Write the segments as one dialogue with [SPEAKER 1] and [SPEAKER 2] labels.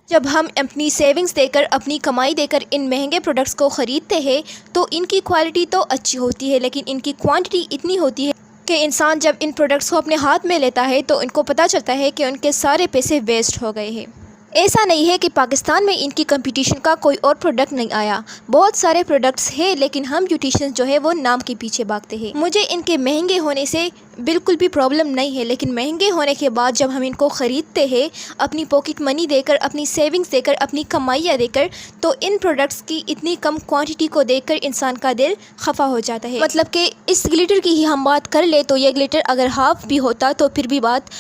[SPEAKER 1] जब हम अपनी सेविंग्स देकर, अपनी कमाई देकर इन महंगे प्रोडक्ट्स को ख़रीदते हैं तो इनकी क्वालिटी तो अच्छी होती है, लेकिन इनकी क्वांटिटी इतनी होती है कि इंसान जब इन प्रोडक्ट्स को अपने हाथ में लेता है तो इनको पता चलता है कि उनके सारे पैसे वेस्ट हो गए हैं। ऐसा नहीं है कि पाकिस्तान में इनकी कंपटीशन का कोई और प्रोडक्ट नहीं आया, बहुत सारे प्रोडक्ट्स हैं, लेकिन हम ब्यूटिशियंस जो है वो नाम के पीछे भागते हैं। मुझे इनके महंगे होने से बिल्कुल भी प्रॉब्लम नहीं है, लेकिन महंगे होने के बाद जब हम इनको ख़रीदते हैं अपनी पॉकेट मनी देकर, अपनी सेविंग्स देकर, अपनी कमाइयाँ देकर, तो इन प्रोडक्ट्स की इतनी कम क्वांटिटी को देखकर इंसान का दिल खफा हो जाता है। मतलब कि इस ग्लिटर की ही हम बात कर ले तो ये ग्लिटर अगर हाफ़ भी होता तो फिर भी बात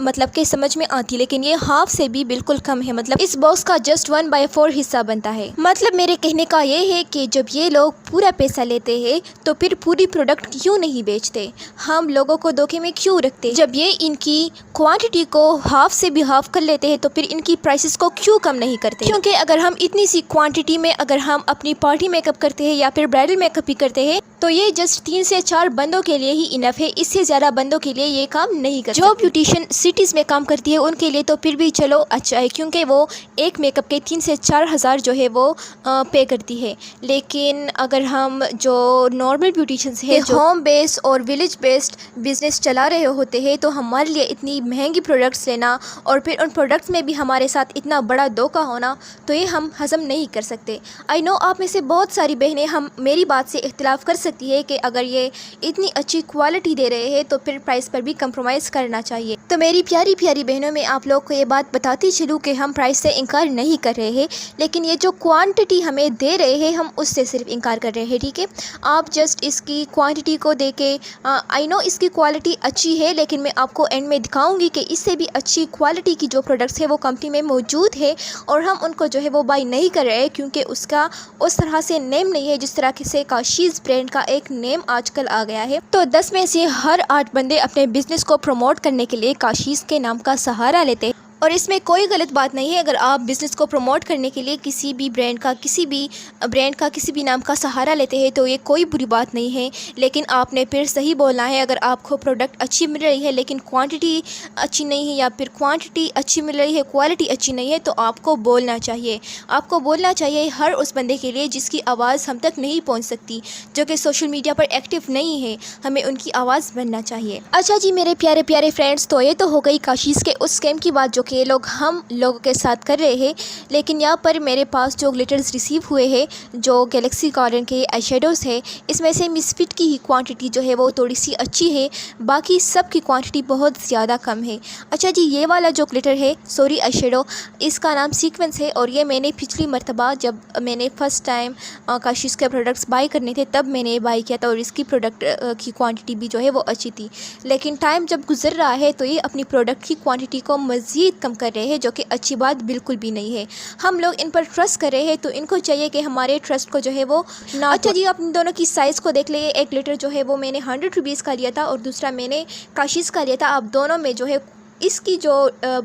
[SPEAKER 1] मतलब कि समझ में आती, लेकिन ये हाफ से भी बिल्कुल कम है। मतलब इस बॉक्स का जस्ट 1/4 हिस्सा बनता है। मतलब मेरे कहने का ये है कि जब ये लोग पूरा पैसा लेते हैं तो फिर पूरी प्रोडक्ट क्यों नहीं बेचते, हम लोगों को धोखे में क्यों रखते। जब ये इनकी क्वांटिटी को हाफ से भी हाफ कर लेते हैं तो फिर इनकी प्राइसेस को क्यों कम नहीं करते। क्योंकि अगर हम इतनी सी क्वांटिटी में अगर हम अपनी पार्टी मेकअप करते हैं या फिर ब्राइडल मेकअप भी करते हैं तो ये जस्ट 3 से 4 बंदों के लिए ही इनफ है, इससे ज़्यादा बंदों के लिए ये काम नहीं करते। जो ब्यूटिशियन सिटीज़ में काम करती है उनके लिए तो फिर भी चलो अच्छा है, क्योंकि वो एक मेकअप के 3 से 4 हज़ार जो है वो पे करती है। लेकिन अगर हम जो नॉर्मल ब्यूटिशियंस हैं जो होम बेस्ड और विलेज बेस्ड बिज़नेस चला रहे होते हैं तो हमारे लिए इतनी महंगी प्रोडक्ट्स लेना और फिर उन प्रोडक्ट्स में भी हमारे साथ इतना बड़ा धोखा होना, तो ये हम हज़म नहीं कर सकते। आई नो आप में से बहुत सारी बहनें हम मेरी बात से इख्तिलाफ़ कर सकती है कि अगर ये इतनी अच्छी क्वालिटी दे रहे हैं तो फिर प्राइस पर भी कंप्रोमाइज़ करना चाहिए। तो मेरी प्यारी प्यारी बहनों में आप लोग को ये बात बताती चलूँ कि हम प्राइस से इनकार नहीं कर रहे हैं, लेकिन ये जो क्वांटिटी हमें दे रहे हैं हम उससे सिर्फ इनकार कर रहे हैं। ठीक है, आप जस्ट इसकी क्वांटिटी को दे के, आई नो इसकी क्वालिटी अच्छी है, लेकिन मैं आपको एंड में दिखाऊंगी कि इससे भी अच्छी क्वालिटी की जो प्रोडक्ट्स है वो कंपनी में मौजूद है और हम उनको जो है वो बाई नहीं कर रहे हैं, क्योंकि उसका उस तरह से नेम नहीं है जिस तरह से काशीज़ ब्रांड का एक नेम आजकल आ गया है। तो 10 में से हर 8 बंदे अपने बिजनेस को प्रमोट करने के लिए काशीज़ के नाम का सहारा लेते हैं और इसमें कोई गलत बात नहीं है। अगर आप बिज़नेस को प्रमोट करने के लिए किसी भी ब्रांड का किसी भी नाम का सहारा लेते हैं तो ये कोई बुरी बात नहीं है, लेकिन आपने फिर सही बोलना है। अगर आपको प्रोडक्ट अच्छी मिल रही है लेकिन क्वांटिटी अच्छी नहीं है, या फिर क्वांटिटी अच्छी मिल रही है क्वालिटी अच्छी नहीं है, तो आपको बोलना चाहिए। आपको बोलना चाहिए हर उस बंदे के लिए जिसकी आवाज़ हम तक नहीं पहुँच सकती, जो कि सोशल मीडिया पर एक्टिव नहीं है, हमें उनकी आवाज़ बनना चाहिए। अच्छा जी मेरे प्यारे प्यारे फ्रेंड्स, तो ये तो हो गई काशीज़ के उस स्कैम की बात जो ये लोग हम लोगों के साथ कर रहे हैं। लेकिन यहाँ पर मेरे पास जो ग्लिटर्स रिसीव हुए हैं, जो गैलेक्सी गार्डन के आई शेडोज़ है, इसमें से मिसफिट की ही क्वांटिटी जो है वो थोड़ी सी अच्छी है, बाकी सब की क्वांटिटी बहुत ज़्यादा कम है। अच्छा जी, ये वाला जो ग्लिटर है, सॉरी आई शेडो, इसका नाम सीक्वेंस है और ये मैंने पिछली मरतबा जब मैंने फ़र्स्ट टाइम काशीज़ के प्रोडक्ट्स बाई करने थे तब मैंने बाई किया था और इसकी प्रोडक्ट की क्वांटिटी भी जो है वो अच्छी थी। लेकिन टाइम जब गुजर रहा है तो ये अपनी प्रोडक्ट की क्वांटिटी को मज़ीद कम कर रहे हैं, जो कि अच्छी बात बिल्कुल भी नहीं है। हम लोग इन पर ट्रस्ट कर रहे हैं तो इनको चाहिए कि हमारे ट्रस्ट को जो है वो ना। अच्छा जी, आप इन दोनों की साइज़ को देख लिए। एक लीटर जो है वो मैंने 100 रुपीज़ का लिया था और दूसरा मैंने काशीज़ का लिया था। आप दोनों में जो है इसकी जो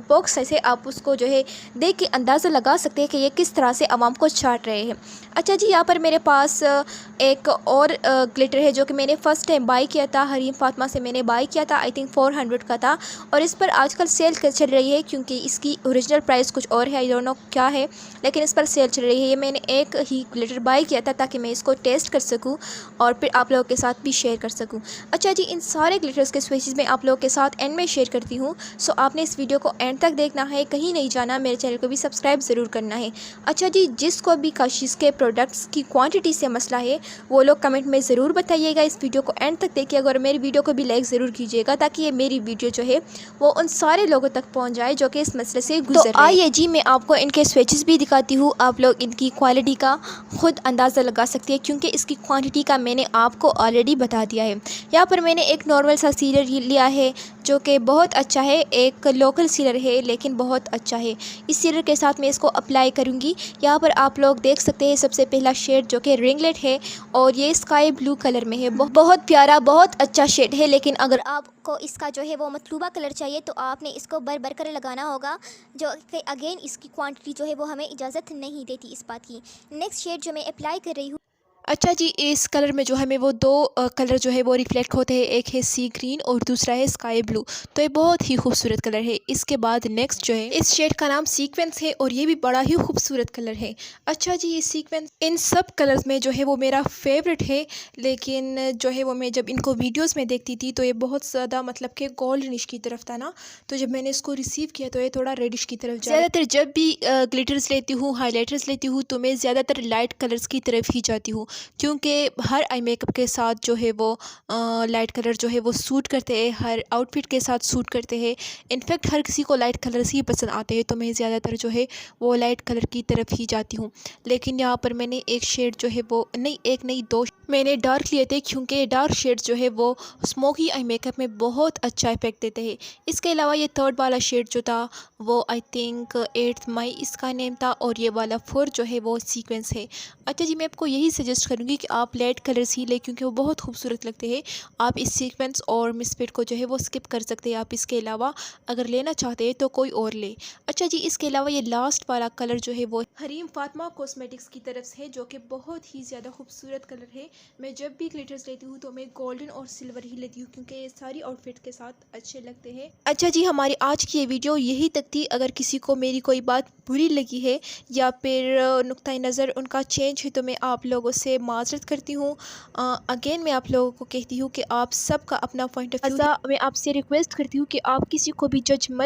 [SPEAKER 1] बॉक्स साइज़ है आप उसको जो है देख के अंदाज़ा लगा सकते हैं कि ये किस तरह से आवाम को छाट रहे हैं। अच्छा जी, यहाँ पर मेरे पास एक और ग्लिटर है जो कि मैंने फ़र्स्ट टाइम बाई किया था, हरीम फातिमा से मैंने बाई किया था, आई थिंक 400 का था और इस पर आजकल सेल चल रही है, क्योंकि इसकी ओरिजिनल प्राइस कुछ और है, आई डोंट नो क्या है, लेकिन इस पर सेल चल रही है। ये मैंने एक ही ग्लिटर बाई किया था ताकि मैं इसको टेस्ट कर सकूँ और फिर आप लोगों के साथ भी शेयर कर सकूँ। अच्छा जी, इन सारे ग्लिटर्स के स्विचेस मैं आप लोगों के साथ एंड में शेयर करती हूँ, सो आपने इस वीडियो को एंड तक देखना है, कहीं नहीं जाना, मेरे चैनल को भी सब्सक्राइब ज़रूर करना है। अच्छा जी, जिसको भी काशीज़ के प्रोडक्ट्स की क्वांटिटी से मसला है वो लोग कमेंट में ज़रूर बताइएगा। इस वीडियो को एंड तक देखिएगा और मेरी वीडियो को भी लाइक ज़रूर कीजिएगा ताकि ये मेरी वीडियो जो है वो उन सारे लोगों तक पहुँच जाए जो कि इस मसले से गुजर रहे हैं। आइए जी, मैं आपको इनके स्विचेस भी दिखाती हूँ, आप लोग इनकी क्वालिटी का खुद अंदाज़ा लगा सकते हैं, क्योंकि इसकी क्वांटिटी का मैंने आपको ऑलरेडी बता दिया है। यहाँ पर मैंने एक नॉर्मल सा सीलर लिया है जो कि बहुत अच्छा है, एक लोकल सीलर है लेकिन बहुत अच्छा है। इस सीलर के साथ मैं इसको अप्लाई करूँगी। यहाँ पर आप लोग देख सकते हैं सबसे पहला शेड जो कि रिंगलेट है और ये स्काई ब्लू कलर में है, बहुत प्यारा बहुत अच्छा शेड है। लेकिन अगर आपको इसका जो है वो मतलूबा कलर चाहिए तो आपने इसको भर कर लगाना होगा, जो कि अगेन इसकी क्वांटिटी जो है वो हमें इजाज़त नहीं देती इस बात की। नेक्स्ट शेड जो मैं अप्लाई कर रही हूँ, अच्छा जी, इस कलर में जो हमें वो दो कलर जो है वो रिफ्लेक्ट होते हैं, एक है सी ग्रीन और दूसरा है स्काई ब्लू। तो ये बहुत ही खूबसूरत कलर है। इसके बाद नेक्स्ट जो है इस शेड का नाम सीक्वेंस है और ये भी बड़ा ही खूबसूरत कलर है। अच्छा जी, ये सीक्वेंस इन सब कलर्स में जो है वो मेरा फेवरेट है, लेकिन जो है वो मैं जब इनको वीडियोस में देखती थी तो ये बहुत ज़्यादा मतलब कि गोल्डनिश की तरफ था ना, तो जब मैंने इसको रिसीव किया तो ये थोड़ा रेडिश की तरफ जा। ज़्यादातर जब भी ग्लिटर्स लेती हूँ, हाइलाइटर्स लेती हूँ, तो मैं ज़्यादातर लाइट कलर्स की तरफ ही जाती हूँ, क्योंकि हर आई मेकअप के साथ जो है वो लाइट कलर जो है वो सूट करते हैं, हर आउटफिट के साथ सूट करते हैं। इनफैक्ट हर किसी को लाइट कलर्स ही पसंद आते हैं, तो मैं ज़्यादातर जो है वो लाइट कलर की तरफ ही जाती हूँ। लेकिन यहाँ पर मैंने एक शेड जो है वो नहीं, एक नहीं दो मैंने डार्क लिए थे, क्योंकि डार्क शेड जो है वो स्मोकी आई मेकअप में बहुत अच्छा इफेक्ट देते हैं। इसके अलावा ये थर्ड वाला शेड जो था वो आई थिंक 8th मई इसका नेम था, और ये वाला 4 जो है वो सीक्वेंस है। अच्छा जी, मैं आपको यही सजेस्ट करूँगी कि आप लाइट कलर्स ही लें, क्योंकि वो बहुत खूबसूरत लगते हैं। आप इस सीक्वेंस और मिसफिट को जो है वो स्किप कर सकते हैं। आप इसके अलावा अगर लेना चाहते हैं तो कोई और ले। अच्छा जी, इसके अलावा ये लास्ट वाला कलर जो है वो हरीम फातिमा कॉस्मेटिक्स की तरफ से है, जो कि बहुत ही ज़्यादा खूबसूरत कलर है। मैं जब भी ग्लिटर्स लेती हूँ तो मैं गोल्डन और सिल्वर ही लेती हूँ, क्योंकि ये सारी आउटफिट के साथ अच्छे लगते हैं। अच्छा जी, हमारी आज की ये वीडियो यही तक थी। अगर किसी को मेरी कोई बात बुरी लगी है या फिर नुक्ता नज़र उनका चेंज है तो मैं आप लोगों से माजरत करती हूँ। अगेन मैं आप लोगों को कहती हूँ कि आप सबका अपना पॉइंट ऑफ व्यू, मैं आपसे रिक्वेस्ट करती हूँ कि आप किसी को भी जज मत